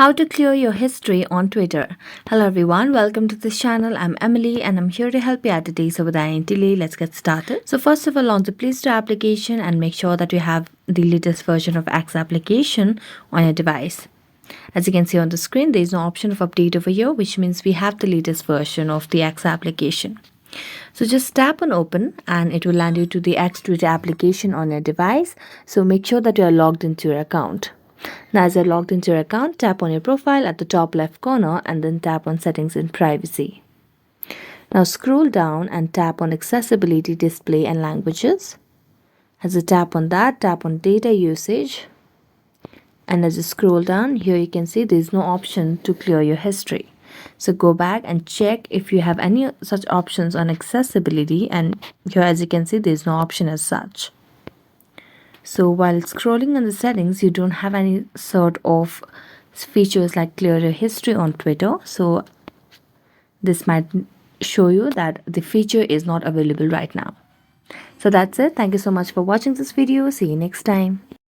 How to clear your history on Twitter. Hello everyone, welcome to this channel. I'm Emily and I'm here to help you out today. So without any delay, let's get started. So first of all, launch the Play Store application and make sure that you have the latest version of X application on your device. As you can see on the screen, there is no option of update over here, which means we have the latest version of the X application. So just tap on open and it will land you to the X Twitter application on your device. So make sure that you are logged into your account. Now as you're logged into your account, tap on your profile at the top left corner and then tap on settings and privacy. Now scroll down and tap on accessibility, display and languages. As you tap on that, tap on data usage. And as you scroll down, here you can see there's no option to clear your history. So go back and check if you have any such options on accessibility, and here as you can see there's no option as such. So while scrolling on the settings, you don't have any sort of features like clear your history on Twitter. So this might show you that the feature is not available right now. So that's it. Thank you so much for watching this video. See you next time.